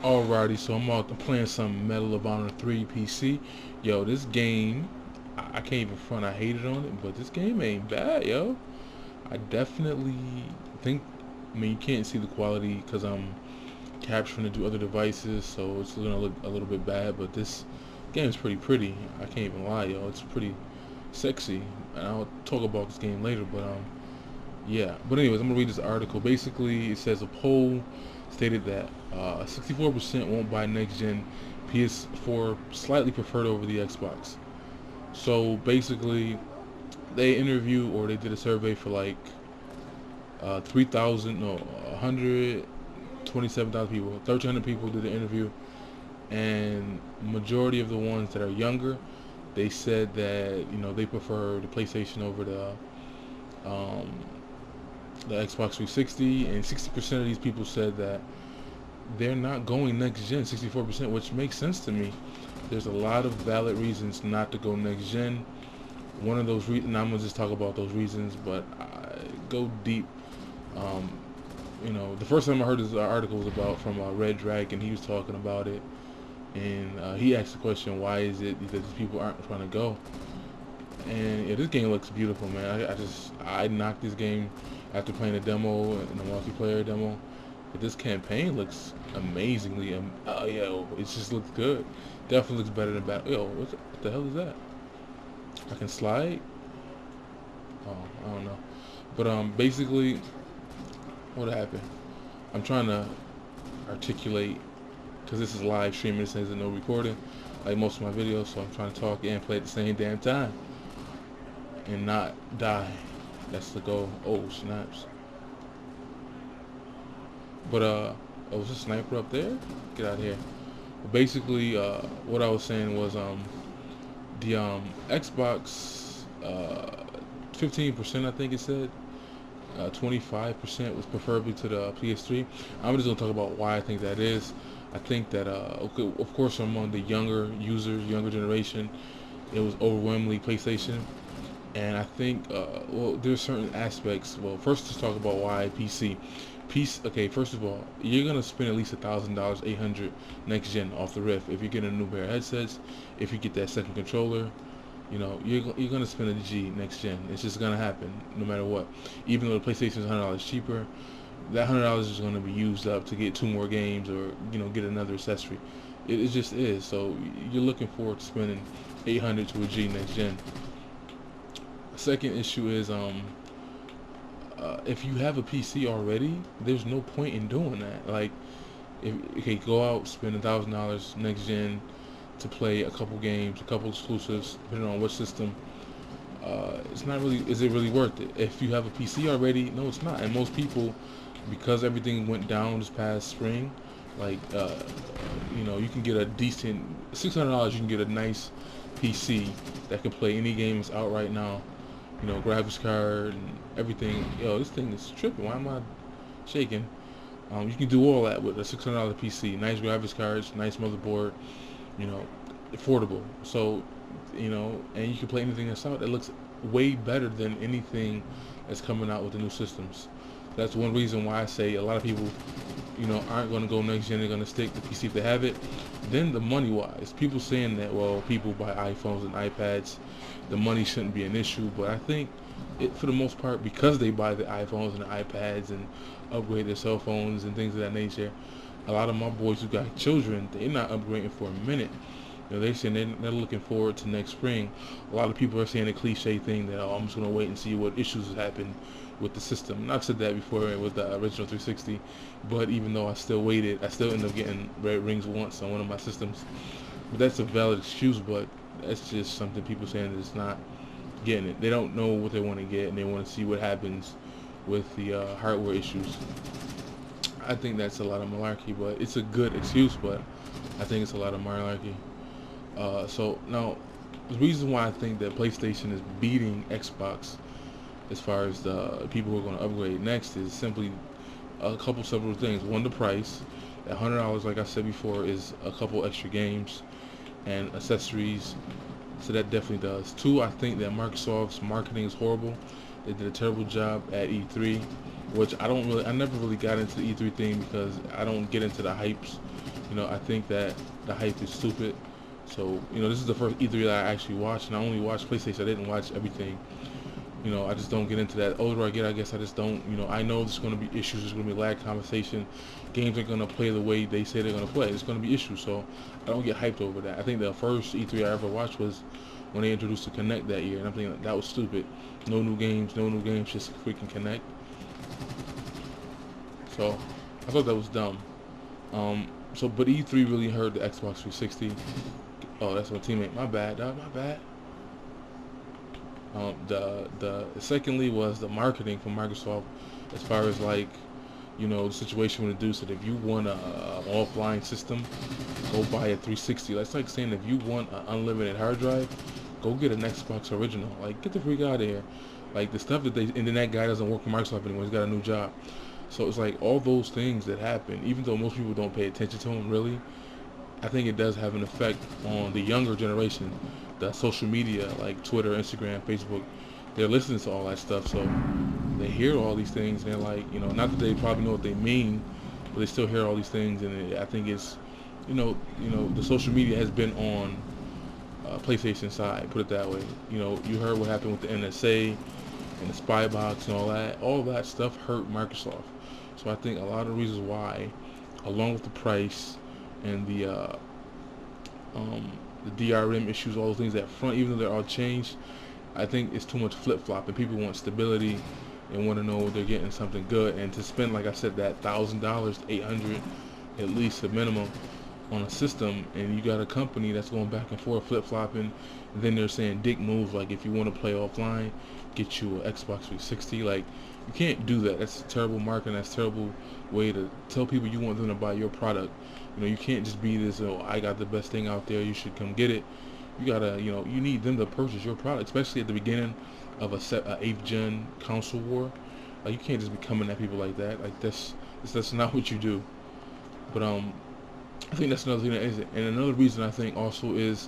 Alrighty, so I'm out playing some Medal of Honor 3 PC. Yo, this game, I can't even front. I hated on it, but this game ain't bad, yo. I definitely think. I mean, you can't see the quality because I'm capturing it to other devices, so it's gonna look a little bit bad. But this game is pretty. I can't even lie, yo. It's pretty sexy, and I'll talk about this game later. But yeah. But anyways, I'm gonna read this article. Basically, it says a poll stated that 64% won't buy next gen PS4, slightly preferred over the Xbox. So basically, they interview or they did a survey for like 3,000, no, 127,000 people. 1,300 people did the interview, and majority of the ones that are younger, they said that they prefer the PlayStation over um, the Xbox 360, and 60% of these people said that they're not going next gen. 64%, which makes sense to me. There's a lot of valid reasons not to go next gen. One of those reasons, I'm gonna just talk about those reasons, but I go deep. Um, the first time I heard this article was about from Red Dragon. He was talking about it, and he asked the question, "Why is it that these people aren't trying to go?" And yeah, this game looks beautiful, man. I knocked this game after playing a demo and the multiplayer demo. But this campaign looks amazingly. Yo, it just looks good. Definitely looks better than Battle. Yo, what the hell is that? I can slide. Oh, I don't know. But basically, what happened? I'm trying to articulate because this is live streaming. This isn't no recording, like most of my videos. So I'm trying to talk and play at the same damn time and not die. That's the goal. Oh snaps! But oh, was a sniper up there? Get out of here. But basically, what I was saying was the Xbox 15%, I think it said. 25% was preferably to the PS3. I'm just gonna talk about why I think that is. I think that okay, of course, among the younger users, younger generation, it was overwhelmingly PlayStation. And I think, well, there's certain aspects. Well, first let's talk about why PC. Okay, first of all, you're gonna spend at least $1,000, 800 next gen off the rip. If you get a new pair of headsets, if you get that second controller, you're gonna spend a G next gen. It's just gonna happen no matter what. Even though the PlayStation is $100 cheaper, that $100 is gonna be used up to get two more games or get another accessory. It just is. So you're looking forward to spending 800 to a G next gen. Second issue is if you have a PC already, there's no point in doing that. Like, if okay, go out, spend $1,000 next gen to play a couple games, a couple exclusives, depending on which system. It's not really. Is it really worth it? If you have a PC already, no, it's not. And most people, because everything went down this past spring, like you can get a decent $600. You can get a nice PC that can play any games out right now. Graphics card and everything. Yo, this thing is tripping. Why am I shaking? You can do all that with a $600 PC. Nice graphics cards, nice motherboard. You know, affordable. So, and you can play anything that's out. That looks way better than anything that's coming out with the new systems. That's one reason why I say a lot of people, aren't going to go next gen. They're going to stick to PC if they have it. Then the money wise, people saying that, well, people buy iPhones and iPads, the money shouldn't be an issue. But I think it, for the most part, because they buy the iPhones and the iPads and upgrade their cell phones and things of that nature, a lot of my boys who got children, they're not upgrading for a minute. They're saying they're looking forward to next spring. A lot of people are saying a cliche thing that, oh, I'm just going to wait and see what issues happen with the system. And I've said that before with the original 360, but even though I still waited, I still ended up getting red rings once on one of my systems. But that's a valid excuse, but that's just something people saying that it's not getting it. They don't know what they want to get, and they want to see what happens with the hardware issues. I think that's a lot of malarkey, but it's a good excuse, but I think it's a lot of malarkey. So now, the reason why I think that PlayStation is beating Xbox as far as the people who are going to upgrade next is simply several things. One, the price. At $100, like I said before, is a couple extra games and accessories. So that definitely does. Two, I think that Microsoft's marketing is horrible. They did a terrible job at E3, which I never really got into the E3 thing because I don't get into the hypes I think that the hype is stupid. So, this is the first E3 that I actually watched, and I only watched PlayStation. I didn't watch everything. I just don't get into that. The older I get, I guess I just don't. I know there's going to be issues. There's going to be lag conversation. Games are going to play the way they say they're going to play. There's going to be issues, so I don't get hyped over that. I think the first E3 I ever watched was when they introduced the Kinect that year, and I'm thinking that was stupid. No new games, just freaking Kinect. So I thought that was dumb. But E3 really hurt the Xbox 360. Oh, that's my teammate. My bad, dog. My bad. The secondly was the marketing from Microsoft, as far as like, the situation with the dude said if you want a offline system, go buy a 360. That's like saying if you want an unlimited hard drive, go get an Xbox original. Like, get the freak out of here. Like, the stuff and then that guy doesn't work for Microsoft anymore. He's got a new job. So it's like all those things that happen, even though most people don't pay attention to them really, I think it does have an effect on the younger generation. The social media like Twitter, Instagram, Facebook, they're listening to all that stuff, so they hear all these things and they're like, not that they probably know what they mean, but they still hear all these things, and I think it's, the social media has been on PlayStation side, put it that way. You heard what happened with the NSA and the spy box and all that stuff hurt Microsoft. So I think a lot of reasons why, along with the price and the DRM issues, all those things that front, even though they're all changed, I think it's too much flip-flop, and people want stability and want to know they're getting something good. And to spend, like I said, that $1,000, $800 at least a minimum on a system, and you got a company that's going back and forth flip-flopping, and then they're saying dick moves like if you want to play offline, get you an Xbox 360. Like, you can't do that. That's terrible marketing. That's a terrible way to tell people you want them to buy your product. You can't just be this, I got the best thing out there, you should come get it. You gotta, you need them to purchase your product, especially at the beginning of a 8th gen console war. Like, you can't just be coming at people like that. Like, that's not what you do. But I think that's another thing that isn't. And another reason I think also is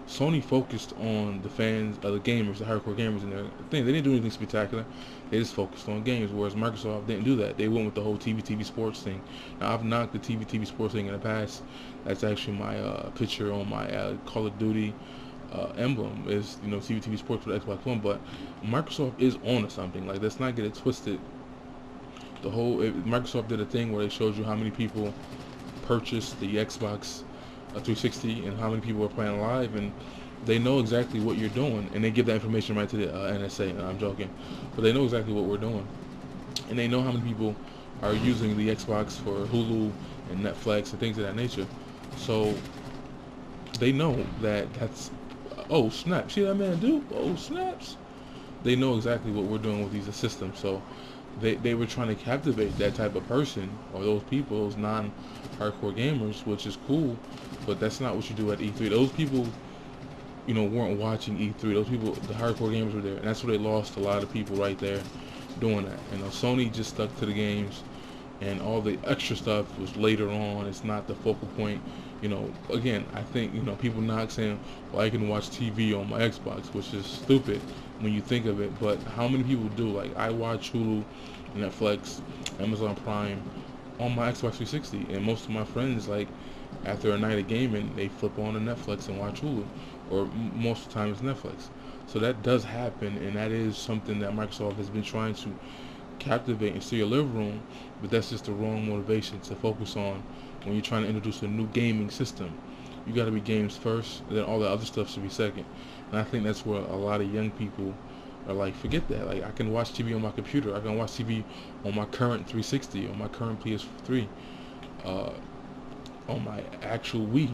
Sony focused on the fans, the gamers, the hardcore gamers in their thing. They didn't do anything spectacular. They just focused on games, whereas Microsoft didn't do that. They went with the whole TV sports thing. Now, I've knocked the TV sports thing in the past. That's actually my picture on my Call of Duty emblem is, TV sports for the Xbox One. But Microsoft is on to something. Like, let's not get it twisted. Microsoft did a thing where they showed you how many people purchased the Xbox 360 and how many people are playing live, and they know exactly what you're doing, and they give that information right to the NSA. No, I'm joking, but they know exactly what we're doing, and they know how many people are using the Xbox for Hulu and Netflix and things of that nature. So they know that's oh snap, see that man do, oh snaps. They know exactly what we're doing with these systems, so they were trying to captivate that type of person, or those people, those non-hardcore gamers, which is cool, but that's not what you do at E3. Those people, weren't watching E3. Those people, the hardcore gamers, were there, and that's where they lost a lot of people right there doing that. Sony just stuck to the games, and all the extra stuff was later on. It's not the focal point. Again, I think, people not saying, well, I can watch TV on my Xbox, which is stupid when you think of it, but how many people do? Like, I watch Hulu, Netflix, Amazon Prime on my Xbox 360, and most of my friends, like, after a night of gaming, they flip on to Netflix and watch Hulu, or most of the time it's Netflix. So that does happen, and that is something that Microsoft has been trying to captivate and steal your living room, but that's just the wrong motivation to focus on when you're trying to introduce a new gaming system. You got to be games first, and then all the other stuff should be second. And I think that's where a lot of young people are like, forget that. Like, I can watch TV on my computer. I can watch TV on my current 360, on my current PS3, on my actual Wii.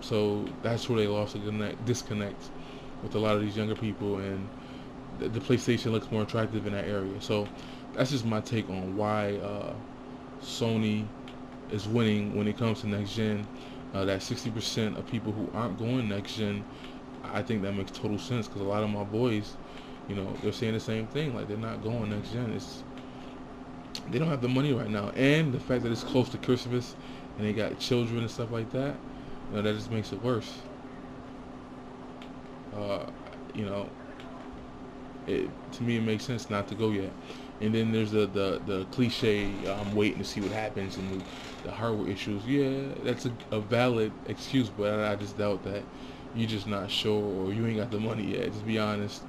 So that's where they lost a disconnect with a lot of these younger people, and the PlayStation looks more attractive in that area. So that's just my take on why Sony is winning when it comes to next gen. That 60% of people who aren't going next gen, I think that makes total sense, because a lot of my boys, they're saying the same thing. Like, they're not going next gen. They don't have the money right now, and the fact that it's close to Christmas and they got children and stuff like that, that just makes it worse. to me, it makes sense not to go yet. And then there's the cliche, I'm waiting to see what happens, and the hardware issues. Yeah, that's a valid excuse, but I just doubt that you're just not sure or you ain't got the money yet. Just be honest.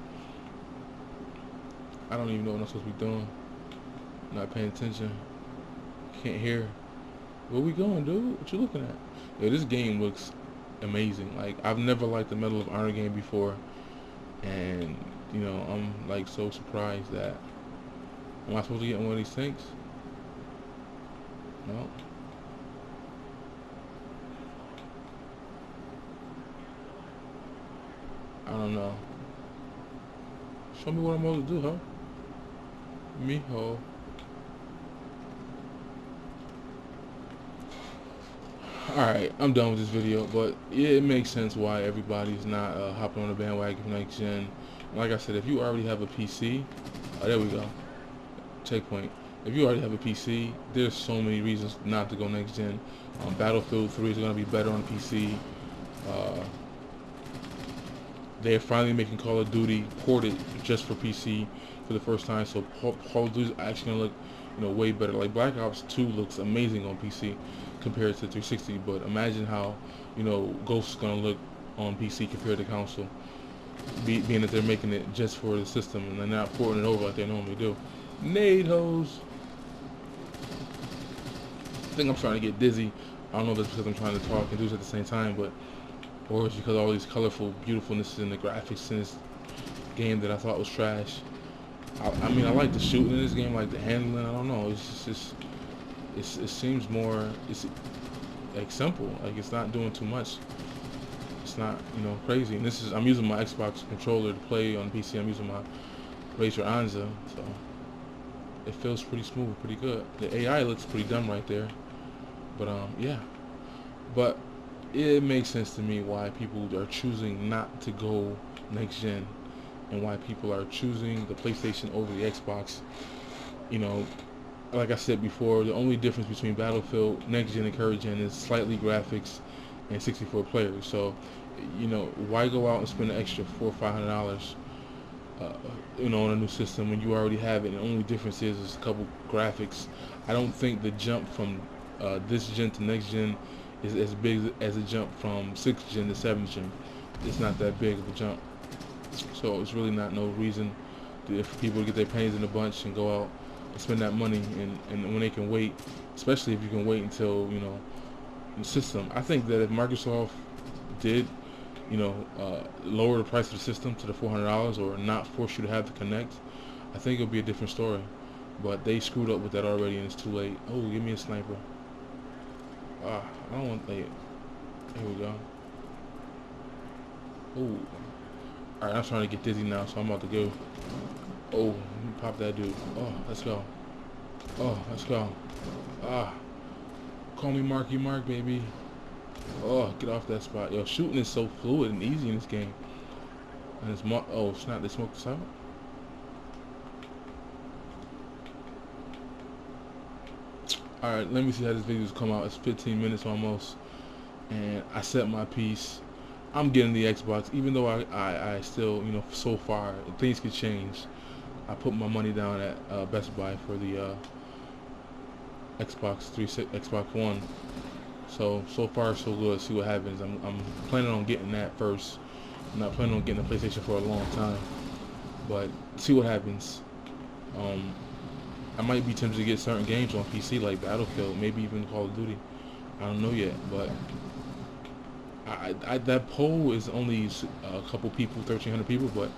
I don't even know what I'm supposed to be doing. Not paying attention. Can't hear. Where we going, dude? What you looking at? Yo, this game looks amazing. Like, I've never liked the Medal of Honor game before, and you know, I'm like so surprised that am I supposed to get in one of these tanks? No. I don't know. Show me what I'm supposed to do, huh? Mijo. Alright, I'm done with this video, but yeah, it makes sense why everybody's not hopping on the bandwagon for next gen. Like I said, if you already have a PC, there we go, checkpoint. If you already have a PC, there's so many reasons not to go next gen. Battlefield 3 is going to be better on PC. They're finally making Call of Duty ported just for PC for the first time, so Call of Duty is actually going to look, you know, way better. Like Black Ops 2 looks amazing on PC compared to 360, but imagine how, you know, Ghost is going to look on PC compared to console, being that they're making it just for the system and they're not porting it over like they normally do. Nade hose. I think I'm starting to get dizzy. I don't know if it's because I'm trying to talk and do this at the same time, but or it's because all these colorful beautifulness in the graphics in this game that I thought was trash. I mean, I like the shooting in this game, like the handling. I don't know. It's just it seems more, it's like simple. Like it's not doing too much. It's not, you know, crazy. And this is, I'm using my Xbox controller to play on PC. I'm using my Razer Anza, so it feels pretty smooth, pretty good. The AI looks pretty dumb right there, but yeah. But it makes sense to me why people are choosing not to go next gen, and why people are choosing the PlayStation over the Xbox. You know, like I said before, the only difference between Battlefield next gen and current gen is slightly graphics and 64 players. So, you know, why go out and spend an extra $400 or $500, you know, on a new system when you already have it? And the only difference is a couple graphics. I don't think the jump from this gen to next gen is as big as a jump from 6th gen to 7th gen. It's not that big of a jump. So it's really not no reason for people to get their pennies in a bunch and go out and spend that money, and when they can wait, especially if you can wait until, you know, the system. I think that if Microsoft did, you know, lower the price of the system to the $400 or not force you to have to connect, I think it would be a different story. But they screwed up with that already, and it's too late. Oh, give me a sniper. I don't want that. Here we go. Oh. Alright, I'm trying to get dizzy now, so I'm about to go. Oh, let me pop that dude. Oh, let's go. Oh, let's go. Call me Marky Mark, baby. Oh, get off that spot. Yo, shooting is so fluid and easy in this game. And it's oh snap, they smoked us out. Alright, let me see how this video's come out. It's 15 minutes almost, and I set my piece. I'm getting the Xbox, even though I still, you know, so far things could change. I put my money down at Best Buy for the Xbox One. So far so good. See what happens. I'm planning on getting that first. I'm not planning on getting a PlayStation for a long time, but see what happens. I might be tempted to get certain games on PC like Battlefield, maybe even Call of Duty. I don't know yet, but that poll is only a couple people, 1,300 people, but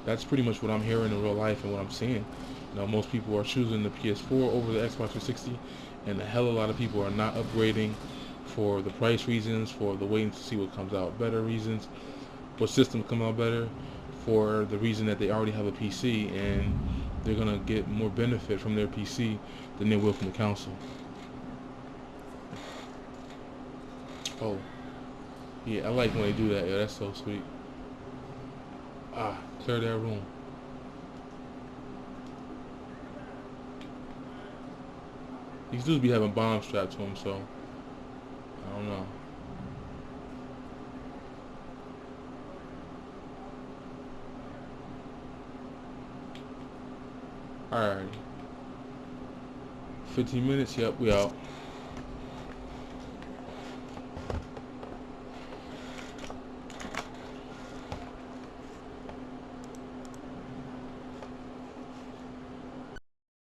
that's pretty much what I'm hearing in real life and what I'm seeing. You know, most people are choosing the PS4 over the Xbox 360, and a hell of a lot of people are not upgrading for the price reasons, for the waiting to see what comes out better reasons, what system come out better, for the reason that they already have a PC and they're gonna get more benefit from their PC than they will from the console. Oh. Yeah, I like when they do that. Yeah, that's so sweet. Clear that room. These dudes be having bombs strapped to them, so I don't know. Alright. 15 minutes. Yep, we out.